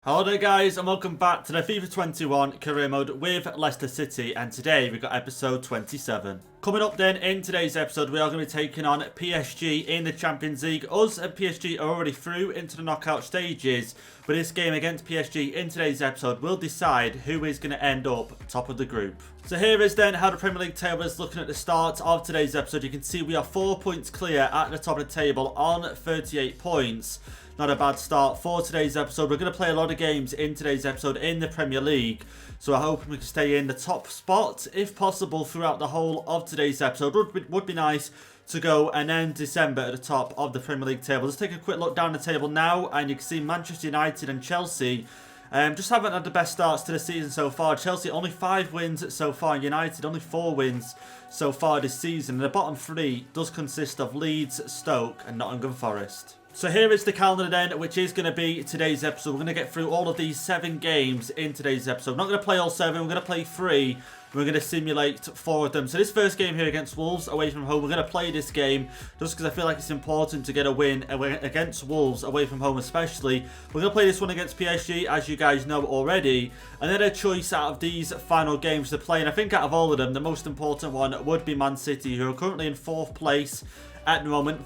Hello there guys and welcome back to the FIFA 21 career mode with Leicester City, and today we've got episode 27. Coming up then in today's episode, we are going to be taking on PSG in the Champions League. Us and PSG are already through into the knockout stages, but this game against PSG in today's episode will decide who is going to end up top of the group. So here is then how the Premier League table is looking at the start of today's episode. You can see we are 4 points clear at the top of the table on 38 points. Not a bad start for today's episode. We're going to play a lot of games in today's episode in the Premier League, so I hope we can stay in the top spot if possible throughout the whole of today's episode. Would be nice to go and end December at the top of the Premier League table. Let's take a quick look down the table now, and you can see Manchester United and Chelsea just haven't had the best starts to the season so far. Chelsea only 5 wins so far, United only 4 wins so far this season, and the bottom 3 does consist of Leeds, Stoke and Nottingham Forest. So here is the calendar then, which is going to be today's episode. We're going to get through all of these 7 games in today's episode. We're not going to play all 7, we're going to play 3. We're going to simulate 4 of them. So this first game here against Wolves away from home, we're going to play this game just because I feel like it's important to get a win against Wolves away from home especially. We're going to play this one against PSG, as you guys know already. And then a choice out of these final games to play. And I think out of all of them, the most important one would be Man City, who are currently in 4th place at the moment.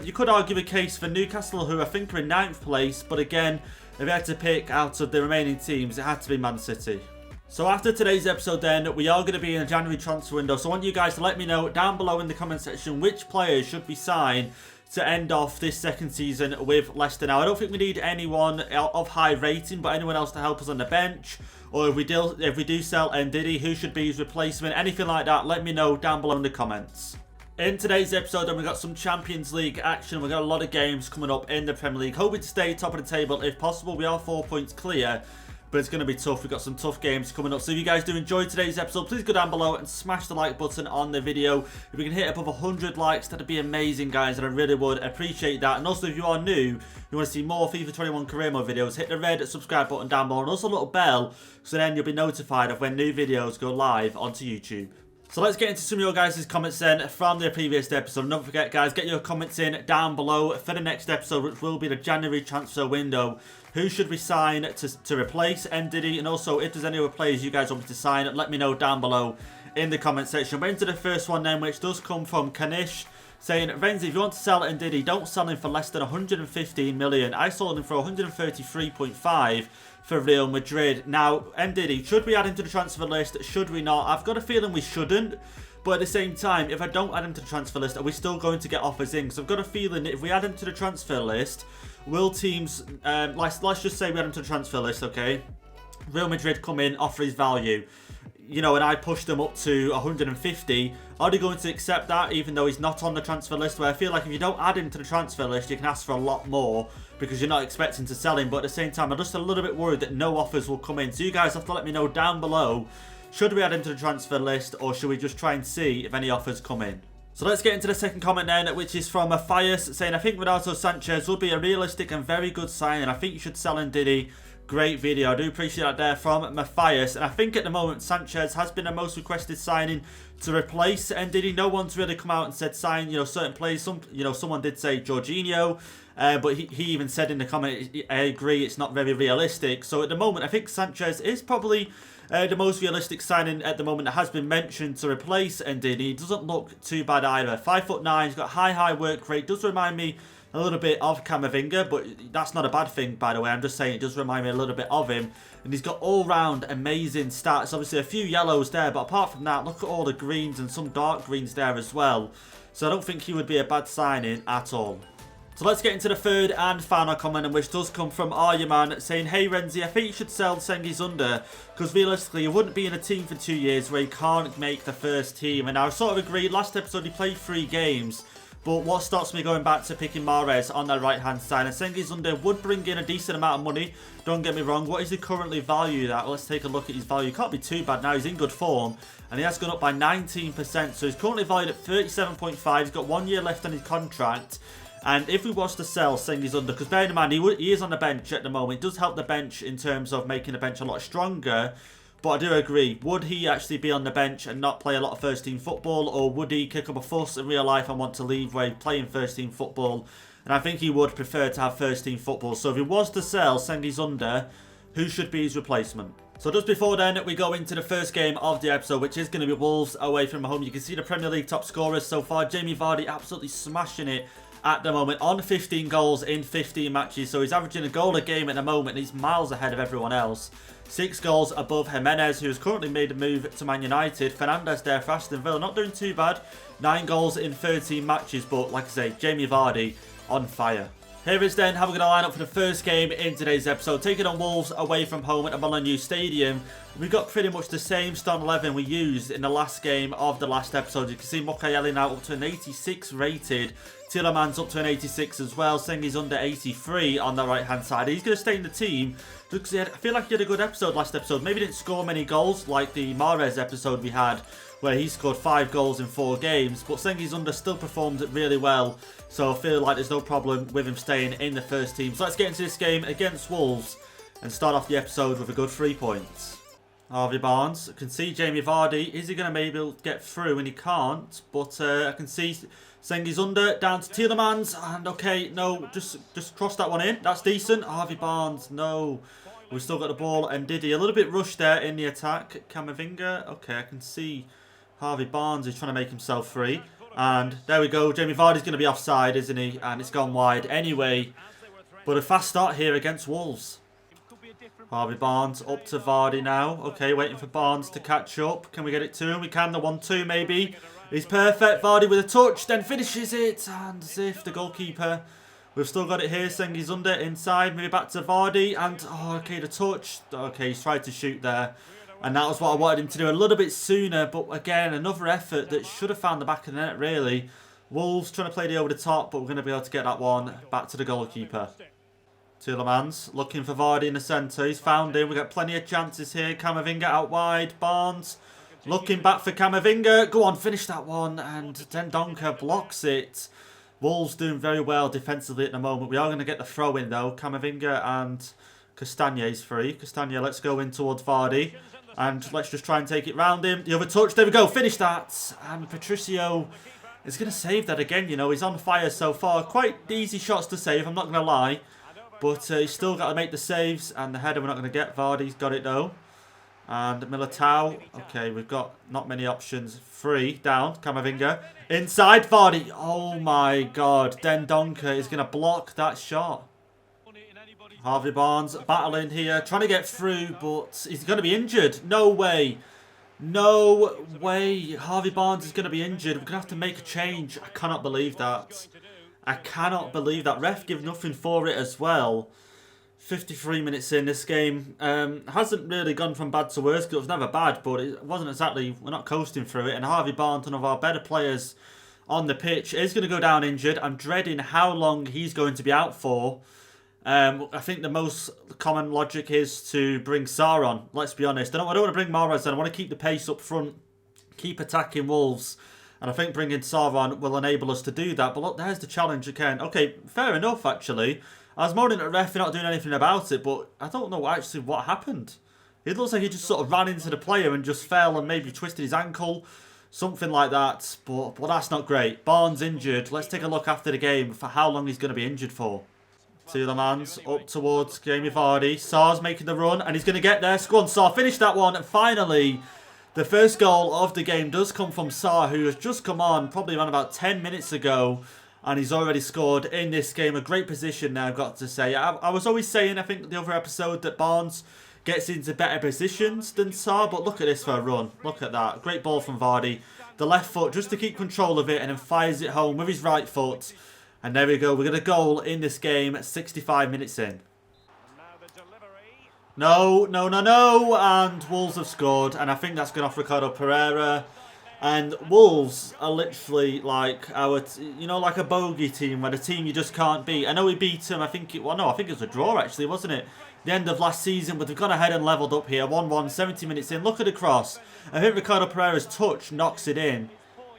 You could argue a case for Newcastle, who I think are in 9th place. But again, if you had to pick out of the remaining teams, it had to be Man City. So after today's episode then, we are going to be in a January transfer window. So I want you guys to let me know down below in the comment section which players should be signed to end off this second season with Leicester. Now, I don't think we need anyone of high rating, but anyone else to help us on the bench. Or if we do sell Ndidi, who should be his replacement? Anything like that, let me know down below in the comments. In today's episode, then, we've got some Champions League action. We've got a lot of games coming up in the Premier League. Hoping to stay top of the table if possible. We are 4 points clear, but it's going to be tough. We've got some tough games coming up. So if you guys do enjoy today's episode, please go down below and smash the like button on the video. If we can hit above 100 likes, that'd be amazing, guys, and I really would appreciate that. And also, if you are new, you want to see more FIFA 21 career mode videos, hit the red subscribe button down below, and also a little bell, so then you'll be notified of when new videos go live onto YouTube. So let's get into some of your guys' comments then from the previous episode. And don't forget, guys, get your comments in down below for the next episode, which will be the January transfer window. Who should we sign to replace Ndidi? And also, if there's any other players you guys want me to sign, let me know down below in the comment section. We're into the first one then, which does come from Kanish, saying, Renzy, if you want to sell Ndidi, don't sell him for less than 115 million. I sold him for 133.5 for Real Madrid. Now, Ndidi, should we add him to the transfer list? Should we not? I've got a feeling we shouldn't. But at the same time, if I don't add him to the transfer list, are we still going to get offers in? Because I've got a feeling that if we add him to the transfer list, will teams, let's just say we add him to the transfer list, okay? Real Madrid come in, offer his value, you know, and I push them up to 150. Are they going to accept that even though he's not on the transfer list? Where I feel like if you don't add him to the transfer list, you can ask for a lot more because you're not expecting to sell him. But at the same time, I'm just a little bit worried that no offers will come in. So you guys have to let me know down below. Should we add him to the transfer list, or should we just try and see if any offers come in? So let's get into the second comment then, which is from Matthias, saying, I think Renato Sanchez would be a realistic and very good sign, and I think you should sell Ndidi. Great video. I do appreciate that there from Matthias. And I think at the moment, Sanchez has been the most requested signing to replace Ndidi. No one's really come out and said sign, you know, certain players. Someone did say Jorginho, but he even said in the comment, I agree, it's not very realistic. So at the moment, I think Sanchez is probably the most realistic signing at the moment that has been mentioned to replace Ndidi. He doesn't look too bad either. 5'9", he's got high work rate. Does remind me a little bit of Camavinga, but that's not a bad thing, by the way. I'm just saying it does remind me a little bit of him. And he's got all-round amazing stats. Obviously, a few yellows there, but apart from that, look at all the greens and some dark greens there as well. So I don't think he would be a bad signing at all. So let's get into the third and final comment, which does come from Aryaman, saying, hey Renzy, I think you should sell Cengiz because realistically, you wouldn't be in a team for 2 years where you can't make the first team. And I sort of agree. Last episode, he played 3 games. But what stops me going back to picking Mahrez on the right-hand side? And Cengiz would bring in a decent amount of money. Don't get me wrong. What is he currently valued at? Well, let's take a look at his value. Can't be too bad now. He's in good form. And he has gone up by 19%. So he's currently valued at 37.5. He's got 1 year left on his contract. And if we was to sell Cengiz, because bear in mind, he is on the bench at the moment. It does help the bench in terms of making the bench a lot stronger. But I do agree, would he actually be on the bench and not play a lot of first team football, or would he kick up a fuss in real life and want to leave where he's playing first team football? And I think he would prefer to have first team football. So if he was to sell Cengiz, who should be his replacement. So just before then, we go into the first game of the episode, which is going to be Wolves away from home. You can see the Premier League top scorers so far. Jamie Vardy absolutely smashing it at the moment on 15 goals in 15 matches. So he's averaging a goal a game at the moment. He's miles ahead of everyone else. 6 goals above Jimenez, who has currently made a move to Man United. Fernandes there for Aston Villa, not doing too bad. 9 goals in 13 matches, but like I say, Jamie Vardy on fire. Here is then how we're going to line up for the first game in today's episode. Taking on Wolves away from home at the Molineux Stadium. We've got pretty much the same starting 11 we used in the last game of the last episode. You can see Mukiele now up to an 86 rated. Tielemans up to an 86 as well, saying he's under 83 on the right hand side. He's going to stay in the team because I feel like he had a good episode last episode. Maybe didn't score many goals like the Mahrez episode we had, where he scored 5 goals in 4 games. But Sengi's under still performed really well, so I feel like there's no problem with him staying in the first team. So let's get into this game against Wolves and start off the episode with a good 3 points. Harvey Barnes, I can see Jamie Vardy. Is he going to maybe get through? And he can't, but I can see Sengi's under, down to Tielemans, and okay, no, just cross that one in. That's decent. Harvey Barnes, no. We've still got the ball, and Diddy, a little bit rushed there in the attack. Camavinga, okay, I can see Harvey Barnes is trying to make himself free. And there we go, Jamie Vardy's going to be offside, isn't he? And it's gone wide anyway. But a fast start here against Wolves. Harvey Barnes up to Vardy now. Okay, waiting for Barnes to catch up. Can we get it to him? We can, the 1-2 maybe. He's perfect. Vardy with a touch, then finishes it. And as if the goalkeeper, we've still got it here. Sengi's under, inside, maybe back to Vardy. And, oh, okay, the touch. Okay, he's tried to shoot there. And that was what I wanted him to do a little bit sooner. But again, another effort that should have found the back of the net, really. Wolves trying to play the over the top, but we're going to be able to get that one back to the goalkeeper. Tielemans looking for Vardy in the centre. He's found him. We've got plenty of chances here. Camavinga out wide. Barnes looking back for Camavinga. Go on, finish that one. And Dendoncker blocks it. Wolves doing very well defensively at the moment. We are going to get the throw in though. Camavinga and Castagne's free. Castagna, let's go in towards Vardy. And let's just try and take it round him. The other touch. There we go. Finish that. And Patricio is going to save that again. You know, he's on fire so far. Quite easy shots to save, I'm not going to lie. But he's still got to make the saves, and the header we're not going to get. Vardy's got it though. And Militao. Okay, we've got not many options. Free, down, Camavinga. Inside, Vardy. Oh my god. Dendoncker is going to block that shot. Harvey Barnes battling here, trying to get through, but he's going to be injured. No way. No way. Harvey Barnes is going to be injured. We're going to have to make a change. I cannot believe that. I cannot believe that. Ref give nothing for it as well. 53 minutes in, this game hasn't really gone from bad to worse. It was never bad, but it wasn't exactly, we're not coasting through it. And Harvey Barnes, one of our better players on the pitch, is going to go down injured. I'm dreading how long he's going to be out for. I think the most common logic is to bring Sarr on. Let's be honest. I don't want to bring Mahrez on. I want to keep the pace up front, keep attacking Wolves. And I think bringing Sarr on will enable us to do that. But look, there's the challenge again. Okay, fair enough, actually. I was moaning at the ref for not doing anything about it, but I don't know actually what happened. It looks like he just sort of ran into the player and just fell and maybe twisted his ankle. Something like that. But that's not great. Barnes injured. Let's take a look after the game for how long he's going to be injured for. Tielemans up towards Jamie Vardy. Sarr's making the run and he's going to get there. Go on, Sarr. Finish that one. And finally, the first goal of the game does come from Sarr, who has just come on probably around about 10 minutes ago. And he's already scored in this game. A great position now, I've got to say. I was always saying, I think, the other episode, that Barnes gets into better positions than Sarr. But look at this for a run. Look at that. Great ball from Vardy. The left foot just to keep control of it and then fires it home with his right foot. And there we go. We're going to goal in this game at 65 minutes in. No. And Wolves have scored. And I think that's going off Ricardo Pereira. And Wolves are literally like our, like a bogey team, where the team you just can't beat. I know we beat them. I think it was a draw actually, wasn't it? The end of last season, but they've gone ahead and levelled up here. 1-1, 70 minutes in. Look at the cross. I think Ricardo Pereira's touch knocks it in.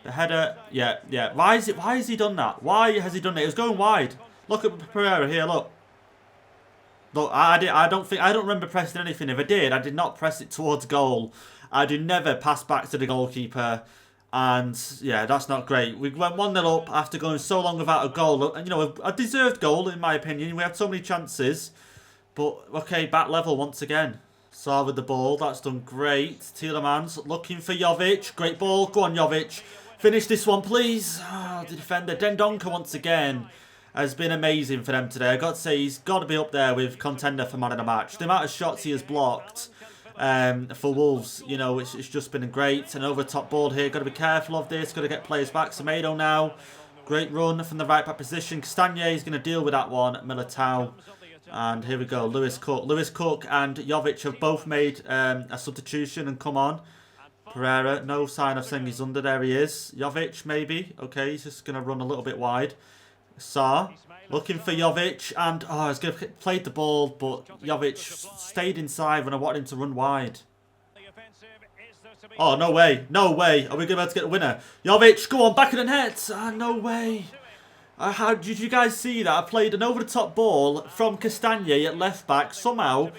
The header, yeah. Why has he done that? Why has he done it? It was going wide. Look at Pereira here. Look. Look, I don't remember pressing anything. If I did not press it towards goal. I do never pass back to the goalkeeper. And, yeah, that's not great. We went 1-0 up after going so long without a goal. And, a deserved goal, in my opinion. We had so many chances. But, okay, back level once again. Saar with the ball. That's done great. Tielemans looking for Jovic. Great ball. Go on, Jovic. Finish this one, please. Oh, the defender. Dendonka once again has been amazing for them today. I've got to say, he's got to be up there with contender for man of the match. The amount of shots he has blocked for Wolves, you know, it's just been great. And over the top ball here. Got to be careful of this. Got to get players back. Semedo now. Great run from the right back position. Castagne is going to deal with that one. Militao. And here we go, Lewis Cook. Lewis Cook and Jovic have both made a substitution and come on. Pereira, no sign of saying he's under. There he is. Jovic, maybe. Okay, he's just going to run a little bit wide. Saar, looking for Jovic. And, oh, he's going to play the ball, but Jovic stayed inside when I wanted him to run wide. Oh, no way. No way. Are we going to be able to get the winner? Jovic, go on, back of the net. Ah, no way. How did you guys see that? I played an over-the-top ball from Castagne at left-back. Somehow,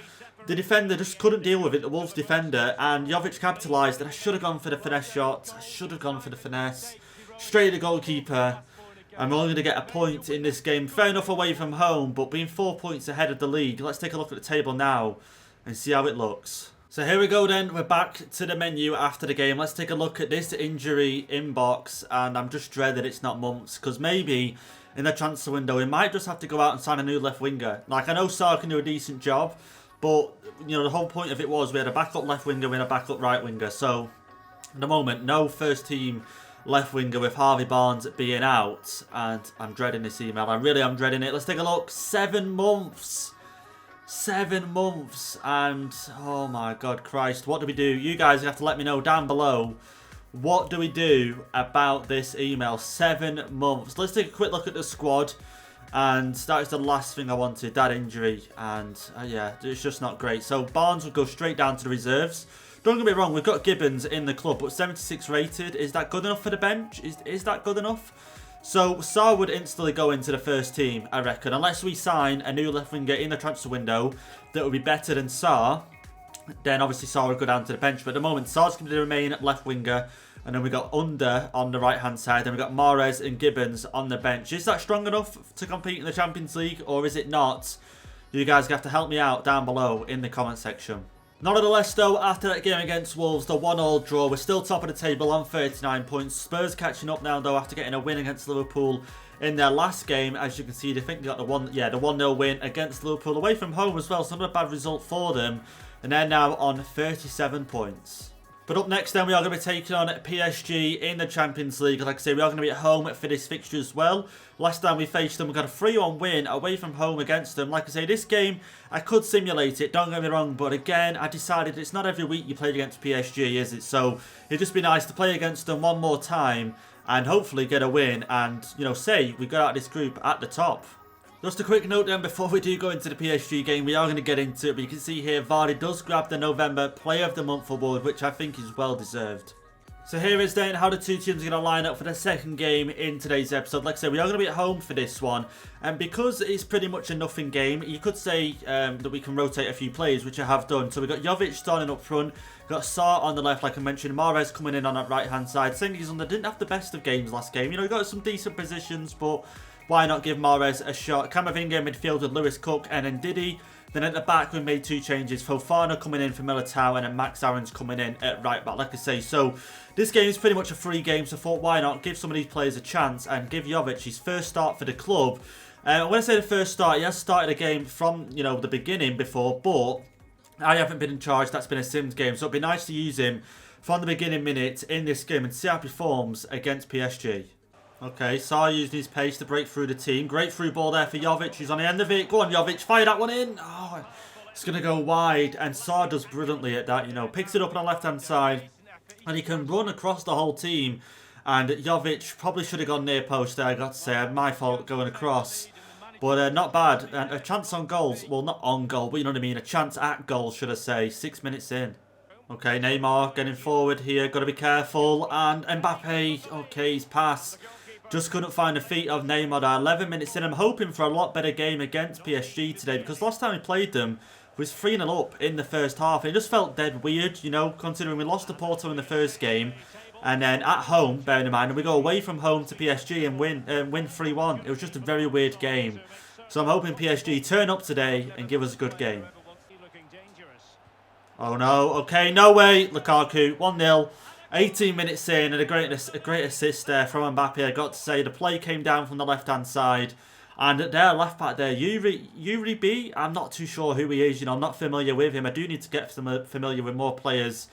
the defender just couldn't deal with it, the Wolves defender, and Jovic capitalised, and I should have gone for the finesse shot. I should have gone for the finesse. Straight at the goalkeeper. I'm only going to get a point in this game. Fair enough away from home, but being 4 points ahead of the league. Let's take a look at the table now and see how it looks. So here we go then, we're back to the menu after the game. Let's take a look at this injury inbox, and I'm just dreading it's not months, because maybe in the transfer window we might just have to go out and sign a new left winger. Like, I know Saar can do a decent job, but, you know, the whole point of it was we had a backup left winger, we had a backup right winger. So, at the moment, no first team left winger with Harvey Barnes being out, and I'm dreading this email. I really am dreading it. Let's take a look. 7 months. 7 months, and oh my god Christ, what do we do? You guys have to let me know down below, what do we do about this email? 7 months. Let's take a quick look at the squad, and that is the last thing I wanted, that injury, and yeah, it's just not great. So Barnes will go straight down to the reserves. Don't get me wrong, we've got Gibbons in the club, but 76 rated, is that good enough for the bench? Is that good enough? So, Saar would instantly go into the first team, I reckon. Unless we sign a new left winger in the transfer window that would be better than Saar, then obviously Saar would go down to the bench. But at the moment, Saar's going to remain left winger. And then we got Under on the right-hand side. Then we got Mahrez and Gibbons on the bench. Is that strong enough to compete in the Champions League, or is it not? You guys have to help me out down below in the comment section. Nonetheless, though, after that game against Wolves, the 1-1 draw, we're still top of the table on 39 points. Spurs catching up now, though, after getting a win against Liverpool in their last game. As you can see, they think they got the 1-0 win against Liverpool away from home as well. So not a bad result for them. And they're now on 37 points. But up next then, we are going to be taking on PSG in the Champions League. Like I say, we are going to be at home for this fixture as well. Last time we faced them, we got a 3-1 win away from home against them. Like I say, this game, I could simulate it, don't get me wrong. But again, I decided it's not every week you play against PSG, is it? So it'd just be nice to play against them one more time and hopefully get a win and, you know, say we got out of this group at the top. Just a quick note then before we do go into the PSG game, we are going to get into it, but you can see here Vardy does grab the November Player of the Month award, which I think is well deserved. So here is then how the two teams are going to line up for the second game in today's episode. Like I said, we are going to be at home for this one, and because it's pretty much a nothing game, you could say that we can rotate a few players, which I have done. So we've got Jovic starting up front, got Saar on the left, like I mentioned, Mahrez coming in on that right-hand side. Sengi's didn't have the best of games last game. You know, he got some decent positions, but why not give Mahrez a shot? Camavinga in midfield with Lewis Cook and then Didi. Then at the back, we made 2 changes. Fofana coming in for Militao and then Max Aaron's coming in at right back, like I say. So this game is pretty much a free game, so I thought, why not give some of these players a chance and give Jovic his first start for the club. When I say the first start, he has started a game from, you know, the beginning before, but I haven't been in charge. That's been a Sims game, so it'd be nice to use him from the beginning minutes in this game and see how he performs against PSG. Okay, Saar using his pace to break through the team. Great through ball there for Jovic, who's on the end of it. Go on, Jovic, fire that one in. Oh, it's going to go wide, and Saar does brilliantly at that, you know. Picks it up on the left-hand side, and he can run across the whole team. And Jovic probably should have gone near post there, I got to say. My fault going across. But not bad. And a chance on goals. Well, not on goal, but you know what I mean. A chance at goal, should I say. 6 minutes in. Okay, Neymar getting forward here. Got to be careful. And Mbappe, okay, his pass. Just couldn't find the feet of Neymar there. 11 minutes in. I'm hoping for a lot better game against PSG today, because last time we played them was 3-0 up in the first half. It just felt dead weird, you know, considering we lost to Porto in the first game. And then at home, bearing in mind, and we go away from home to PSG and win 3-1. It was just a very weird game. So I'm hoping PSG turn up today and give us a good game. Oh no, okay, no way. Lukaku, 1-0. 18 minutes in and a great assist there from Mbappe. I got to say the play came down from the left-hand side. And their left back there, Yuri B, I'm not too sure who he is. You know, I'm not familiar with him. I do need to get familiar with more players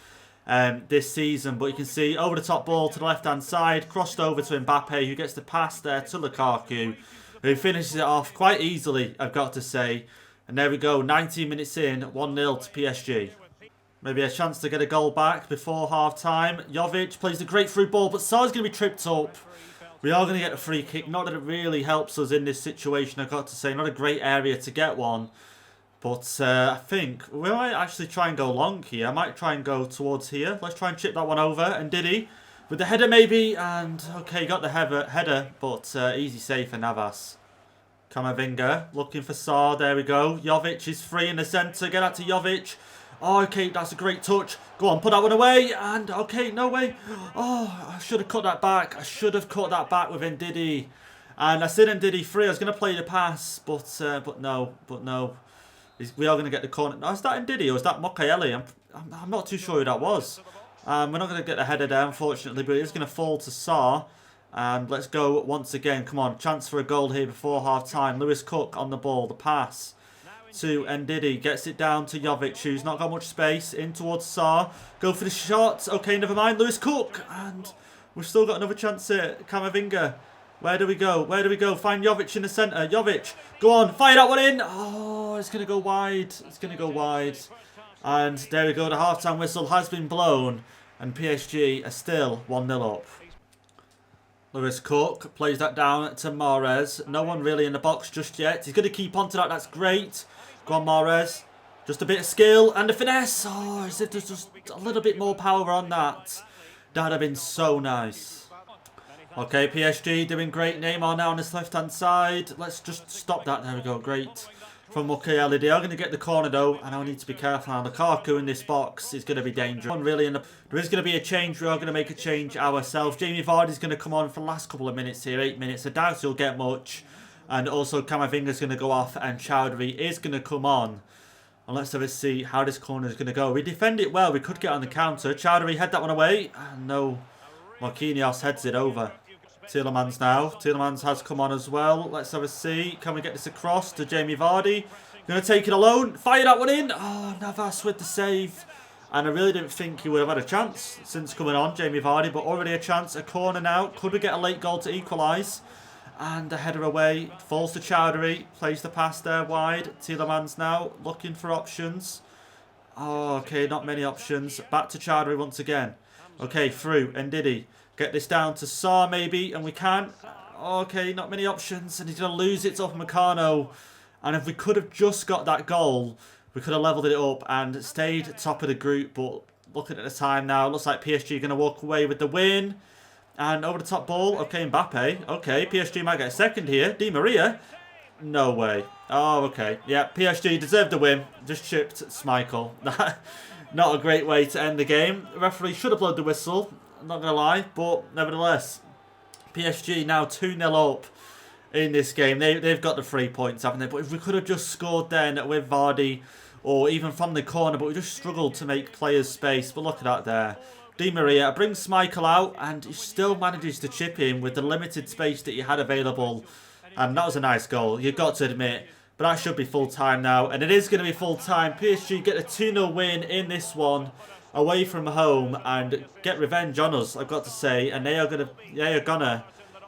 this season. But you can see over the top ball to the left-hand side, crossed over to Mbappe, who gets the pass there to Lukaku, who finishes it off quite easily, I've got to say. And there we go, 19 minutes in, 1-0 to PSG. Maybe a chance to get a goal back before half-time. Jovic plays a great through ball, but Sar's going to be tripped up. We are going to get a free kick. Not that it really helps us in this situation, I've got to say. Not a great area to get one. But I think we might actually try and go long here. I might try and go towards here. Let's try and chip that one over. And Diddy with the header maybe. And okay, got the header, but easy save for Navas. Camavinga looking for Sar. There we go. Jovic is free in the centre. Get out to Jovic. Oh, okay, that's a great touch. Go on, put that one away. And, okay, no way. Oh, I should have cut that back. I should have cut that back with Ndidi. And I said Ndidi free. I was going to play the pass, but no. We are going to get the corner. No, is that Ndidi or is that Mokaeli? I'm not too sure who that was. We're not going to get the header there, unfortunately, but it is going to fall to Sar. And let's go once again. Come on, chance for a goal here before half-time. Lewis Cook on the ball, the pass to Ndidi, gets it down to Jovic, who's not got much space, in towards Sar, go for the shot, okay, never mind, Lewis Cook, and we've still got another chance here, Camavinga, where do we go, find Jovic in the centre, Jovic, go on, fire that one in, oh, it's going to go wide, and there we go, the half-time whistle has been blown, and PSG are still 1-0 up. Lewis Cook plays that down to Mahrez. No one really in the box just yet. He's going to keep on to that. That's great. Go on, Mahrez. Just a bit of skill and a finesse. Oh, as if there's just a little bit more power on that. That would have been so nice. Okay, PSG doing great. Neymar now on this left-hand side. Let's just stop that. There we go. Great. From Mukiele. They are going to get the corner though, and I need to be careful now. Lukaku in this box is going to be dangerous. There is going to be a change. We are going to make a change ourselves. Jamie Vardy is going to come on for the last couple of minutes here, 8 minutes. I doubt he'll get much. And also Camavinga is going to go off, and Chowdhury is going to come on. And let's have a see how this corner is going to go. We defend it well. We could get on the counter. Chowdhury head that one away. And no, Marquinhos heads it over. Tielemans now. Tielemans has come on as well. Let's have a see. Can we get this across to Jamie Vardy? Going to take it alone. Fire that one in. Oh, Navas with the save. And I really didn't think he would have had a chance since coming on, Jamie Vardy. But already a chance. A corner now. Could we get a late goal to equalise? And a header away. Falls to Chowdhury. Plays the pass there wide. Tielemans now looking for options. Oh, okay. Not many options. Back to Chowdhury once again. Okay, through. Ndidi. Get this down to Sar maybe, and we can. Okay, not many options, and he's going to lose it off Meccano. And if we could have just got that goal, we could have levelled it up and stayed top of the group. But looking at the time now, looks like PSG are going to walk away with the win. And over the top ball, okay, Mbappe. Okay, PSG might get a second here. Di Maria. No way. Oh, okay. Yeah, PSG deserved the win. Just chipped Schmeichel. Not a great way to end the game. The referee should have blown the whistle. I'm not going to lie, but nevertheless, PSG now 2-0 up in this game. They've got the 3 points, haven't they? But if we could have just scored then with Vardy, or even from the corner, but we just struggled to make players space. But look at that there. Di Maria brings Schmeichel out, and he still manages to chip in with the limited space that he had available. And that was a nice goal, you've got to admit. But that should be full-time now, and it is going to be full-time. PSG get a 2-0 win in this one, away from home, and get revenge on us, I've got to say, and they are gonna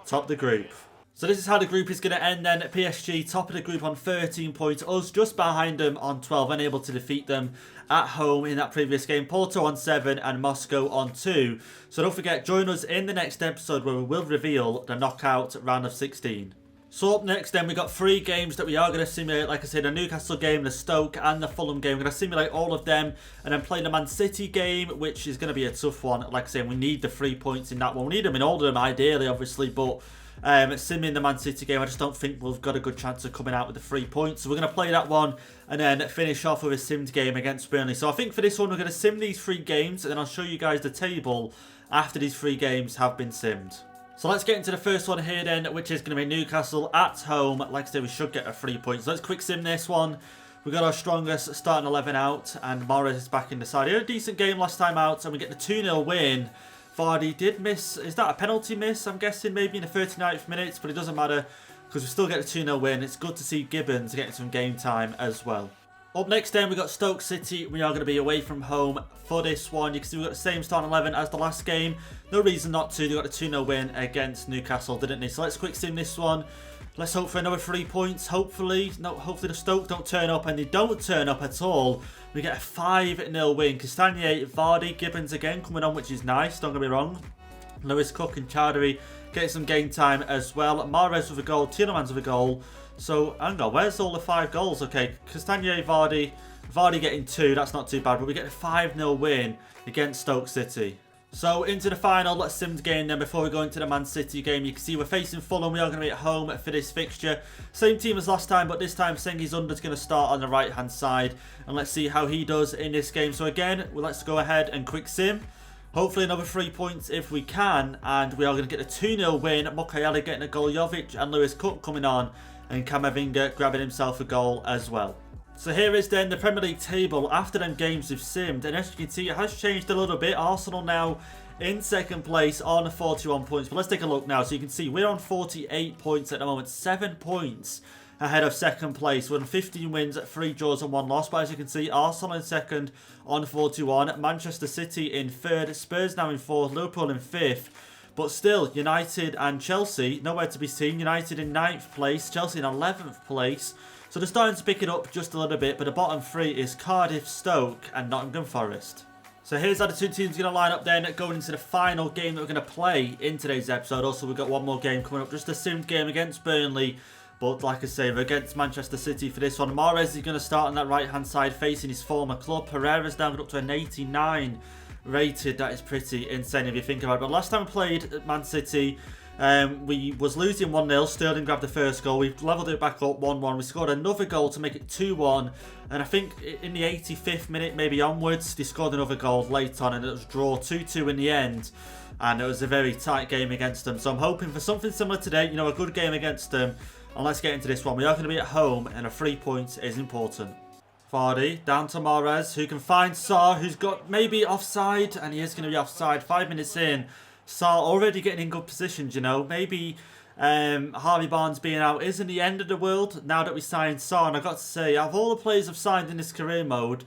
top the group. So this is how the group is going to end then. PSG top of the group on 13 points, us just behind them on 12, unable to defeat them at home in that previous game. Porto on 7 and Moscow on 2. So don't forget, join us in the next episode where we will reveal the knockout round of 16. So up next then, we got 3 games that we are going to simulate. Like I said, the Newcastle game, the Stoke and the Fulham game. We're going to simulate all of them and then play the Man City game, which is going to be a tough one. Like I said, we need the 3 points in that one. We need them in all of them ideally, obviously, but simming the Man City game, I just don't think we've got a good chance of coming out with the 3 points. So we're going to play that one and then finish off with a simmed game against Burnley. So I think for this one, we're going to sim these 3 games and then I'll show you guys the table after these 3 games have been simmed. So let's get into the first one here then, which is going to be Newcastle at home. Like I said, we should get a 3 points. Let's quick sim this one. We got our strongest starting 11 out, and Morris is back in the side. He had a decent game last time out, and we get the 2-0 win. Vardy did miss, is that a penalty miss? I'm guessing maybe in the 39th minute, but it doesn't matter because we still get a 2-0 win. It's good to see Gibbons getting some game time as well. Up next then, we got Stoke City. We are going to be away from home for this one. You can see we've got the same starting 11 as the last game. No reason not to. They got a 2-0 win against Newcastle, didn't they? So let's quick sim this one. Let's hope for another 3 points, hopefully. No, hopefully the Stoke don't turn up, and they don't turn up at all. We get a 5-0 win. Castagnier, Vardy, Gibbons again coming on, which is nice, don't get me wrong. Lewis, Cook and Chowdhury getting some game time as well. Mahrez with a goal, Tielemans with a goal. So, hang on, where's all the 5 goals? Okay, Castagnier, Vardy getting 2, that's not too bad. But we get a 5-0 win against Stoke City. So, into the final, let's sim the game then before we go into the Man City game. You can see we're facing Fulham. We are going to be at home for this fixture. Same team as last time, but this time Sengi's Under's going to start on the right-hand side. And let's see how he does in this game. So, again, let's go ahead and quick sim. Hopefully another 3 points if we can. And we are going to get a 2-0 win. Mokayele getting a goal. Jovic and Lewis Cook coming on. And Camavinga grabbing himself a goal as well. So here is then the Premier League table after them games we've simmed. And as you can see, it has changed a little bit. Arsenal now in second place on 41 points. But let's take a look now. So you can see we're on 48 points at the moment. 7 points ahead of second place. We're on 15 wins, 3 draws and 1 loss. But as you can see, Arsenal in second on 41. Manchester City in third. Spurs now in fourth. Liverpool in fifth. But still, United and Chelsea, nowhere to be seen. United in 9th place, Chelsea in 11th place. So they're starting to pick it up just a little bit. But the bottom 3 is Cardiff, Stoke and Nottingham Forest. So here's how the two teams are going to line up then going into the final game that we're going to play in today's episode. Also, we've got one more game coming up. Just a simmed game against Burnley. But like I say, we're against Manchester City for this one. Mahrez is going to start on that right-hand side facing his former club. Pereira's down up to an 89. Rated. That is pretty insane if you think about it. But last time we played at Man City, we was losing 1-0. Sterling grabbed the first goal. We've levelled it back up 1-1. We scored another goal to make it 2-1. And I think in the 85th minute, maybe onwards, they scored another goal late on, and it was draw 2-2 in the end. And it was a very tight game against them. So I'm hoping for something similar today. You know, a good game against them. And let's get into this one. We are going to be at home, and a 3 points is important. Vardy, down to Mahrez, who can find Sarr, who's got maybe offside, and he is going to be offside. 5 minutes in, Sarr already getting in good positions, you know. Maybe Harvey Barnes being out isn't the end of the world now that we signed Sarr. And I've got to say, of all the players I've signed in this career mode,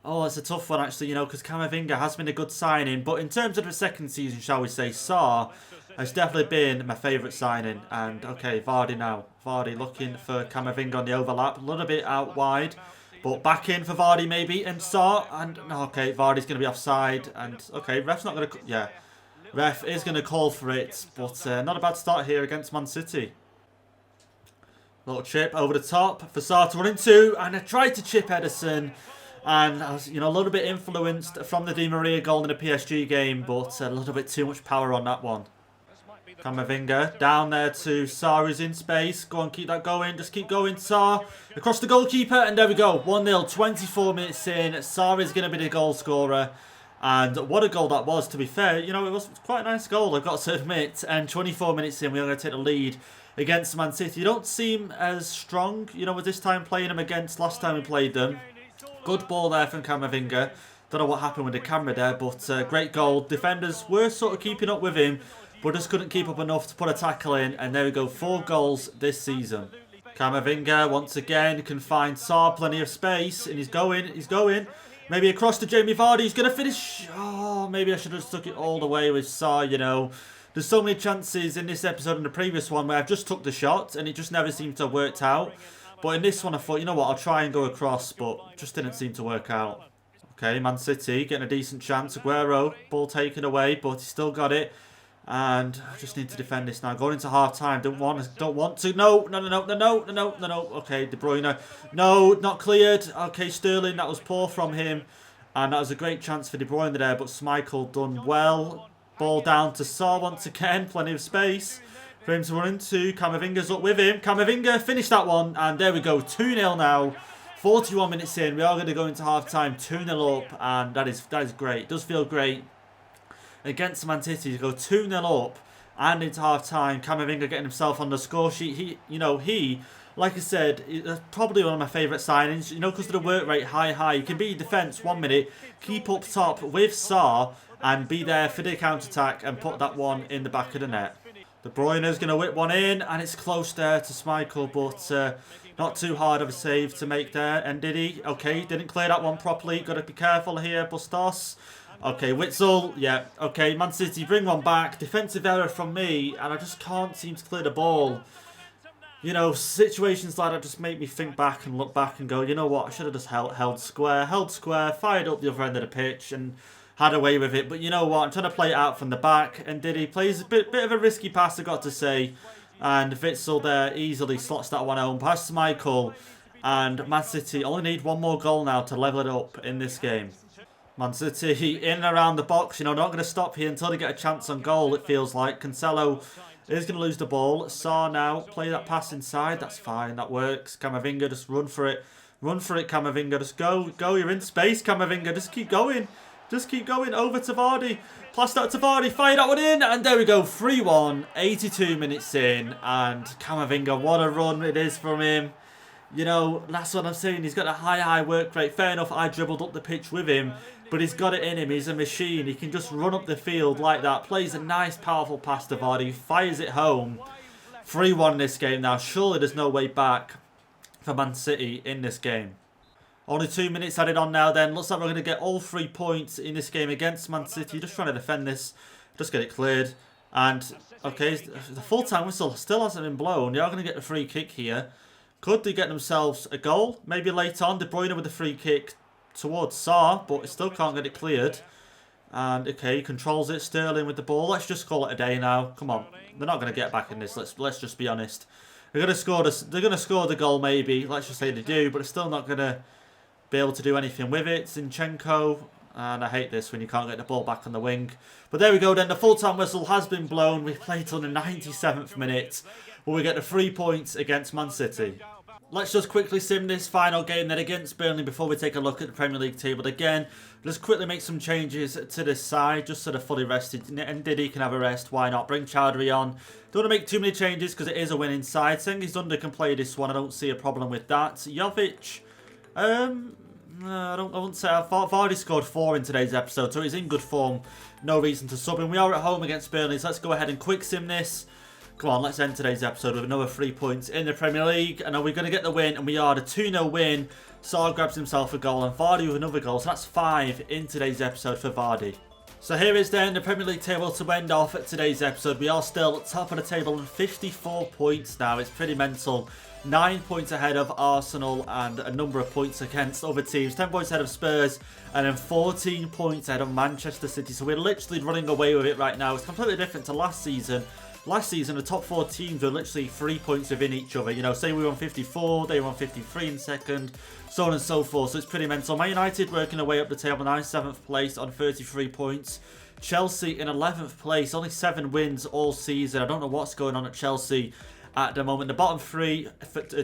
oh, it's a tough one actually, you know, because Camavinga has been a good signing. But in terms of the second season, shall we say, Sarr has definitely been my favourite signing. And, okay, Vardy now. Vardy looking for Camavinga on the overlap, a little bit out wide. But back in for Vardy maybe, and Sarr, and okay, Vardy's going to be offside, and okay, ref's not going to, yeah, ref is going to call for it, but not a bad start here against Man City. Little chip over the top for Sarr to run into, and I tried to chip Ederson, and I was, you know, a little bit influenced from the Di Maria goal in the PSG game, but a little bit too much power on that one. Camavinga down there to Sarr, who's in space. Go on, keep that going. Just keep going, Sarr. Across the goalkeeper, and there we go. 1-0, 24 minutes in. Sarr is going to be the goal scorer. And what a goal that was, to be fair. You know, it was quite a nice goal, I've got to admit. And 24 minutes in, we are going to take the lead against Man City. You don't seem as strong, you know, with this time playing them against last time we played them. Good ball there from Camavinga. Don't know what happened with the camera there, but great goal. Defenders were sort of keeping up with him, but just couldn't keep up enough to put a tackle in. And there we go, 4 goals this season. Camavinga, once again, can find Sarr, plenty of space. And he's going. Maybe across to Jamie Vardy. He's going to finish. Oh, maybe I should have stuck it all the way with Sarr, you know. There's so many chances in this episode and the previous one where I've just took the shot and it just never seemed to have worked out. But in this one, I thought, you know what, I'll try and go across, but just didn't seem to work out. Okay, Man City getting a decent chance. Aguero, ball taken away, but he still got it. And I just need to defend this now. Going into half time. Don't want to. No. Okay, De Bruyne. No, not cleared. Okay, Sterling. That was poor from him. And that was a great chance for De Bruyne there. But Schmeichel done well. Ball down to Sarr once again. Plenty of space for him to run into. Camavinga's up with him. Camavinga finished that one. And there we go. 2-0 now. 41 minutes in. We are going to go into half time. 2-0 up. And that is great. It does feel great. Against Man City to go 2-0 up and into half-time. Camavinga getting himself on the score sheet. He, like I said, is probably one of my favourite signings, because of the work rate high. You can be defence 1 minute, keep up top with Sarr, and be there for the counter-attack and put that one in the back of the net. De Bruyne's going to whip one in, and it's close there to Schmeichel, but not too hard of a save to make there. And did he? Okay, didn't clear that one properly. Got to be careful here, Bustos. Okay, Witsel, yeah. Okay, Man City bring one back. Defensive error from me, and I just can't seem to clear the ball. Situations like that just make me think back and look back and go, you know what, I should have just held square, fired up the other end of the pitch and had away with it. But you know what, I'm trying to play it out from the back, and Diddy plays a bit of a risky pass, I got to say. And Witsel there easily slots that one home past Michael. And Man City only need one more goal now to level it up in this game. Man City in and around the box, not going to stop here until they get a chance on goal, it feels like. Cancelo is going to lose the ball. Sarr now, play that pass inside, that's fine, that works. Camavinga, just run for it. Run for it, Camavinga, just go, you're in space, Camavinga, just keep going. Just keep going, over to Vardy. Pass that to Vardy, fire that one in, and there we go, 3-1, 82 minutes in, and Camavinga, what a run it is from him. That's what I'm saying, he's got a high work rate. Fair enough, I dribbled up the pitch with him, but he's got it in him, he's a machine. He can just run up the field like that, plays a nice, powerful pass to Vardy, fires it home. 3-1 this game now, surely there's no way back for Man City in this game. Only 2 minutes added on now then. Looks like we're going to get all 3 points in this game against Man City. Just trying to defend this. Just get it cleared. And, okay, the full-time whistle still hasn't been blown. They are going to get the free kick here. Could they get themselves a goal? Maybe later on. De Bruyne with the free kick towards Sarr, but still can't get it cleared. And, okay, controls it. Sterling with the ball. Let's just call it a day now. Come on. They're not going to get back in this. Let's just be honest. They're going to score the goal maybe. Let's just say they do, but it's still not going to be able to do anything with it. Zinchenko, and I hate this when you can't get the ball back on the wing. But there we go then, the full-time whistle has been blown. We played till the 97th minute, where we get the 3 points against Man City. Let's just quickly sim this final game then against Burnley before we take a look at the Premier League table again. Just quickly make some changes to this side, just so they're fully rested. And Diddy can have a rest, why not? Bring Chowdhury on. Don't want to make too many changes because it is a winning side. Sengi's Dunder can play this one, I don't see a problem with that. Jovic, I wouldn't say. I thought Vardy scored 4 in today's episode, so he's in good form. No reason to sub him. We are at home against Burnley, so let's go ahead and quick sim this. Come on, let's end today's episode with another 3 points in the Premier League. And are we going to get the win? And we are. The 2-0 win. Sarr grabs himself a goal, and Vardy with another goal. So that's 5 in today's episode for Vardy. So here is then the Premier League table to end off today's episode. We are still at top of the table on 54 points now. It's pretty mental. 9 points ahead of Arsenal and a number of points against other teams. 10 points ahead of Spurs and then 14 points ahead of Manchester City. So we're literally running away with it right now. It's completely different to last season. Last season, the top 4 teams were literally 3 points within each other. Say we were on 54, they were on 53 in second, so on and so forth. So it's pretty mental. Man United working their way up the table, 97th place on 33 points. Chelsea in 11th place, only 7 wins all season. I don't know what's going on at Chelsea at the moment. The bottom 3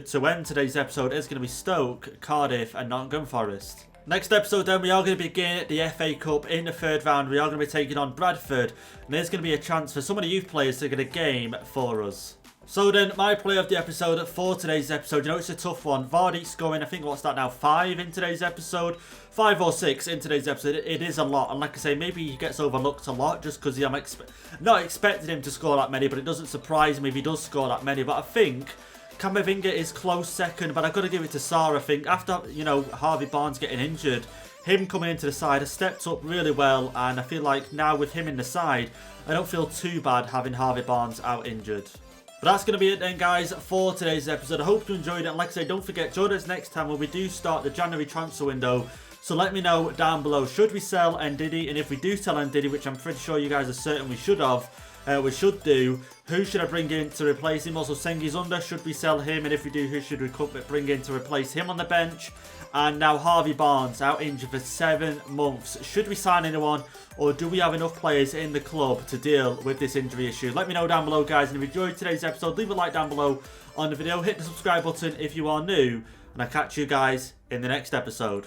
to end today's episode is going to be Stoke, Cardiff and Nottingham Forest. Next episode then, we are going to begin the FA Cup in the 3rd round. We are going to be taking on Bradford, and there's going to be a chance for some of the youth players to get a game for us. So then, my play of the episode for today's episode, it's a tough one. Vardy scoring, I think, what's that now, 5 in today's episode? 5 or 6 in today's episode. It is a lot, and like I say, maybe he gets overlooked a lot just because I'm not expecting him to score that many, but it doesn't surprise me if he does score that many. But I think Camavinga is close second, but I've got to give it to Sarr, I think. After, Harvey Barnes getting injured, him coming into the side has stepped up really well, and I feel like now with him in the side, I don't feel too bad having Harvey Barnes out injured. But that's going to be it then, guys, for today's episode. I hope you enjoyed it. And like I say, don't forget, join us next time when we do start the January transfer window. So let me know down below, should we sell Ndidi? And if we do sell Ndidi, which I'm pretty sure you guys are certain we should do, who should I bring in to replace him? Also, Sengi's Under, should we sell him? And if we do, who should we bring in to replace him on the bench? And now Harvey Barnes out injured for 7 months. Should we sign anyone, or do we have enough players in the club to deal with this injury issue? Let me know down below, guys. And if you enjoyed today's episode, leave a like down below on the video. Hit the subscribe button if you are new. And I'll catch you guys in the next episode.